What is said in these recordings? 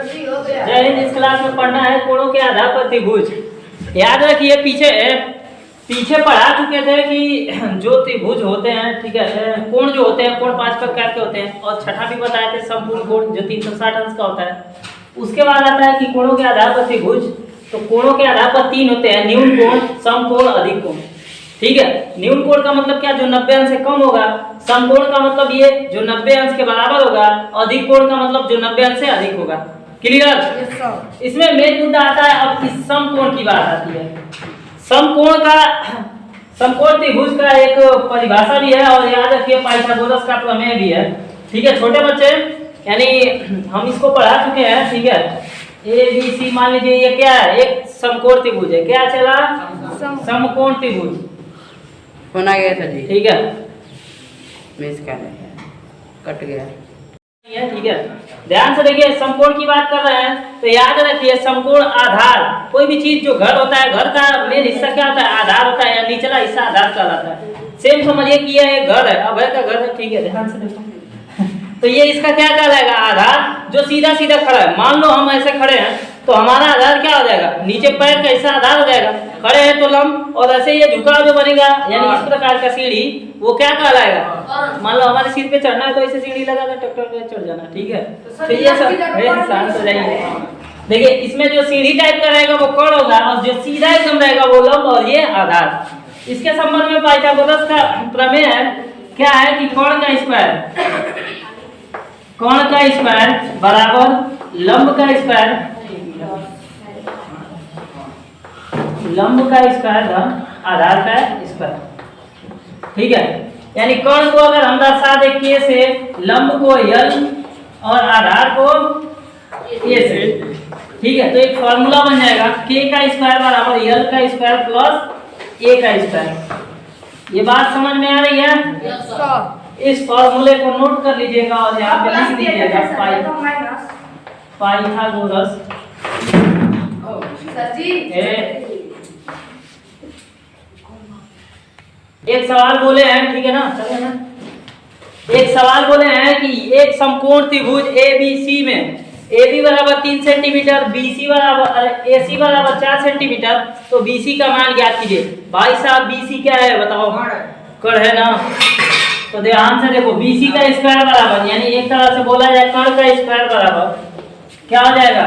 जय हिंद। इस क्लास में पढ़ना है कोणों के आधार पर त्रिभुज। याद रखिए पीछे पढ़ा चुके थे कि जो त्रिभुज होते हैं, ठीक है, कोण जो होते हैं, कोण 5 प्रकार के होते हैं, और छठा भी बताए थे संपूर्ण कोण जो 360 अंश का होता है। उसके बाद आता है कि कोणों के आधार पर त्रिभुज। तो कोणों के आधार पर 3 होते हैं, न्यून कोण, समकोण, अधिक कोण। ठीक है, न्यून कोण का मतलब क्या, जो 90 अंश से कम होगा। समकोण का मतलब ये जो 90 अंश के बराबर होगा। अधिक कोण का मतलब जो 90 अंश से अधिक होगा। क्लियर? इसमें मेन मुद्दा आता है अब इस समकोण की बात आती है। समकोण त्रिभुज का एक परिभाषा भी है, और याद रखिए पाइथागोरस का प्रमेय भी है। ठीक है छोटे बच्चे, यानी हम इसको पढ़ा चुके हैं। ठीक है, ए बी सी मान लीजिए ये क्या है, एक समकोण त्रिभुज है। क्या चला? समकोण त्रिभुज बना गया था जी। ठीक है, मिस कर कट गया। ठीक है, ध्यान से देखिए, समकोण की बात कर रहे हैं तो याद रखिए समकोण आधार, कोई भी चीज जो घर होता है, घर का मेन हिस्सा क्या होता है, आधार होता है, या निचला हिस्सा आधार कहलाता है। सेम समझिए कि ये एक घर है, अभय का घर है। ठीक है, ध्यान से देखो तो ये इसका क्या कहलाएगा, आधार, जो सीधा सीधा खड़ा है। मान लो हम ऐसे खड़े हैं तो हमारा आधार क्या हो जाएगा, नीचे पैर का हिस्सा आधार हो जाएगा। खड़े हैं तो लंब, और ऐसे ये झुकाव जो बनेगा, यानी इस प्रकार का सीढ़ी, वो क्या कहलाएगा। मान लो हमारे सिर पे चढ़ना है तो ऐसे सीढ़ी लगा कर ट्रैक्टर पे चढ़ जाना। ठीक है, तो ये सब शांत हो जाइए। देखिए इसमें जो सीढ़ी टाइप का रहेगा वो कोण होगा, और जो सीधा एकदम रहेगा वो लंब, और ये आधार। इसके संबंध में पाइथागोरस का प्रमेय है, क्या है कि कोण का स्क्वायर बराबर लंब का स्क्वायर धन आधार का स्क्वायर। ठीक है, यानी कोण को अगर हम दर्शा दे के से, लंब को यल और आधार को ए से। ठीक है, तो एक फॉर्मूला बन जाएगा के का स्क्वायर बराबर यल का स्क्वायर प्लस ए का स्क्वायर। ये बात समझ में आ रही है? इस फॉर्मूले को नोट कर लीजिएगा और यहाँ पे लिख दीजिएगा पाइथागोरस। एक सवाल बोले हैं, ठीक है ना, चलिए ना, एक सवाल बोले हैं कि एक समकोण त्रिभुज ABC में AB बराबर 3 सेंटीमीटर, BC बराबर AC बराबर 4 सेंटीमीटर, तो BC का मान ज्ञात कीजिए। भाई साहब BC क्या है बताओ? कण है ना, तो ध्यान से देखो, BC का स्क्वायर बराबर, यानी एक तरह से बोला जाए कण का स्क्वायर बराबर क्या हो जाएगा,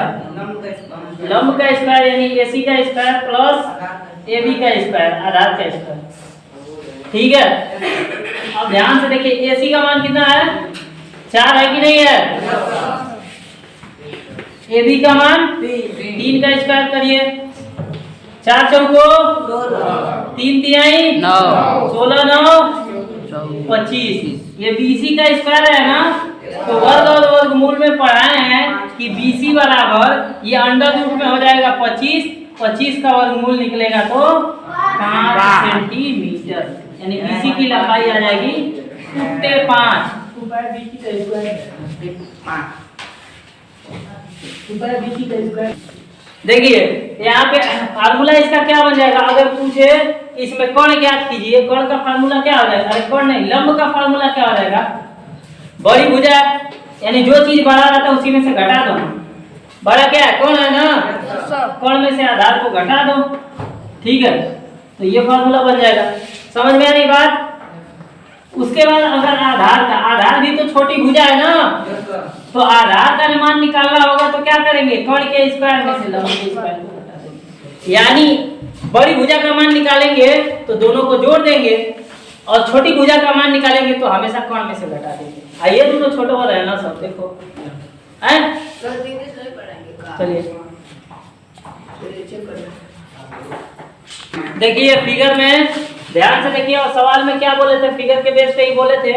लंब का स्क्वायर, यानी AC का स्क्वायर प्लस AB का स्क्वायर, आधार का स्क्वायर। ठीक है, अब ध्यान से देखिए AC का मान कितना है, 4 है कि नहीं है। AB का मान 3 का स्क्वायर करिए, 4 चौको 3 तिहाई 9, 16 9 25। ये BC का स्क्वायर है ना, तो वर्ग और वर्गमूल में पढ़ाए हैं कि BC बराबर ये अंडर रूट में हो जाएगा 25, 25 का वर्गमूल निकलेगा तो 5 सेंटीमीटर, यानी BC की लंबाई आ जाएगी 5। देखिए यहाँ पे फार्मूला इसका क्या बन जाएगा, अगर पूछे इसमें कोण ज्ञात कीजिए, कोण का फार्मूला क्या हो जाएगा, अरे कोण नहीं, लंब का फार्मूला क्या हो जाएगा, बड़ी भुजा, यानी जो चीज बड़ा रहता है उसी में से घटा दो। बड़ा क्या है, कोण है ना, कोण में से आधार को घटा दो। ठीक है, तो ये फार्मूला बन जाएगा। समझ में आ रही बात? उसके बाद अगर आधार भी तो छोटी भुजा है ना, तो आधार का मान निकालना होगा तो क्या करेंगे, कोण के स्क्वायर में से लंब के स्क्वायर को घटा देंगे। यानी बड़ी भुजा का मान निकालेंगे तो दोनों को जोड़ देंगे, और छोटी भुजा का मान निकालेंगे तो हमेशा कोण में से घटा देंगे। आइए दोनों छोटे हो रहे हैं ना सब, देखो हैं, चलिए देखिए फिगर में ध्यान से देखिए, और सवाल में क्या बोले थे, फिगर के बेस पे ही बोले थे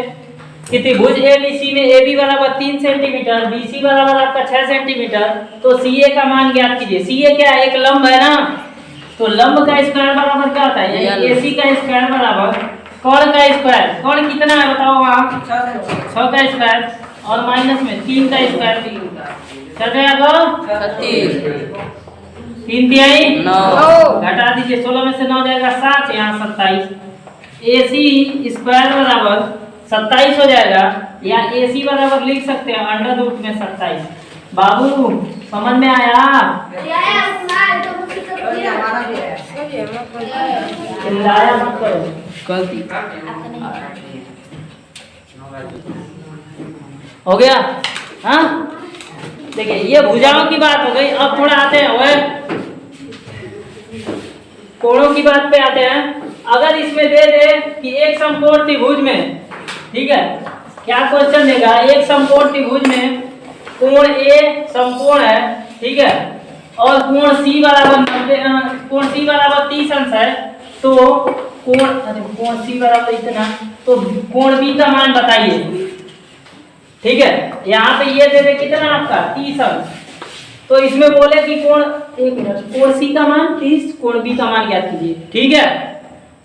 कि त्रिभुज ABC में AB बराबर 3 सेंटीमीटर, BC बराबर आपका 6 सेंटीमीटर, तो CA का मान ज्ञात कीजिए। CA क्या है, एक लंब है ना, तो लंब का स्क्वायर बराबर क्या होता है, यानी AC का स्क्वायर बराबर कोण का स्क्वायर। कोण कितना है बताओ आप, 6 का स्क्वायर, और माइनस में 3 का स्क्वायर, चल गया तो 3 तिहाई 9, घटा दीजिए, 16 में से 9 जाएगा 7, यहाँ 27। AC स्क्वायर बराबर 27 हो जाएगा, या AC बराबर लिख सकते हैं अंडर रूट में 27। बाबू समझ में आया? चिल्लाया मत करो। गलती हो गया? हाँ देखिए ये भुजाओं की बात हो गई। अब थोड़ा आते हैं वह कोणों की बात पे आते हैं। अगर इसमें दे दे कि एक समकोण त्रिभुज में, ठीक है, क्या क्वेश्चन देगा? एक समकोण त्रिभुज में कोण ए समकोण है, ठीक है, और कोण सी बराबर 90, कोण सी बराबर 30 अंश है, तो कोण सी बराबर इतना, तो कोण बी का मान बताइए। ठीक है, यहाँ पे ये दे दे कितना आपका 30 अंश, तो इसमें बोले कि कोण, एक मिनट, कोण सी का मान 30, कोण बी का मान ज्ञात कीजिए। ठीक है,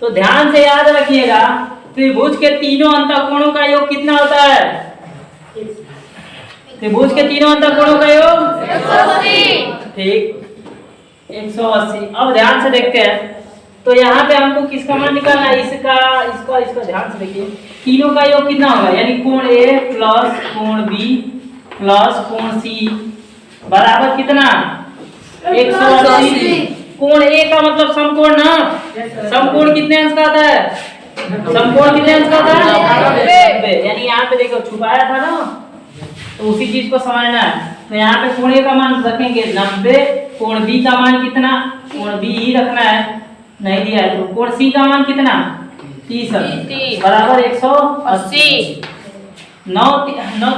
तो ध्यान से याद रखिएगा त्रिभुज के तीनों अंतःकोणों का योग कितना होता है? त्रिभुज के तीनों अंतःकोणों का योग 180। ठीक, 180। अब ध्यान से देखते हैं, तो यहाँ पे हमको किसका मान निकालना है? इसका, इसका, इसका। ध्यान से देखिए तीनों का योग कितना होगा, यानी कोण ए प्लस कोण बी प्लस कोण सी बराबर कितना? 180। कोण ए का मतलब समकोण ना, समकोण कितने अंश का आता है? समकोण कितने अंश का आता है? 90। यानी यहाँ पे देखो छुपाया था ना, तो उसी चीज को समझना है। तो यहाँ पे कोण ए का मान रखेंगे 90, कोण बी का मान कितना? कोण बी ही रखना है, नहीं दिया है। तो कोण सी का मान कितना? 30 बराबर 180। 9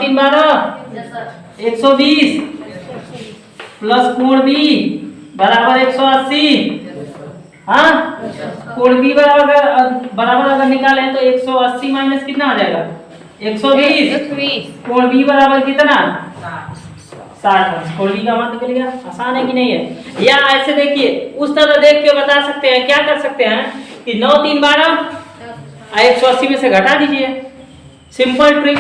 3 12 120 प्लस कोण बी बराबर 180। हाँ, कोण बी बराबर अगर निकालें तो 180 माइनस कितना आ जाएगा? 120। कोण बी बराबर कितना? 60। कोण बी का मान निकल गया। आसान है कि नहीं है? या ऐसे देखिए, उस तरह देख के बता सकते हैं। क्या कर सकते हैं कि 9 3 12 180 में से घटा दीजिए, सिंपल ट्रिक।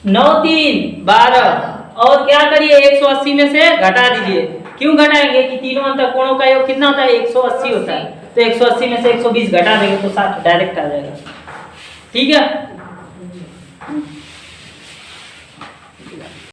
9 3 12 और क्या करिए, 180 में से घटा दीजिए। क्यों घटाएंगे कि तीनों अंतःकोणों का योग कितना होता है? 180 होता है। तो 180 में से 120 घटा देंगे तो 60 डायरेक्ट आ जाएगा। ठीक है।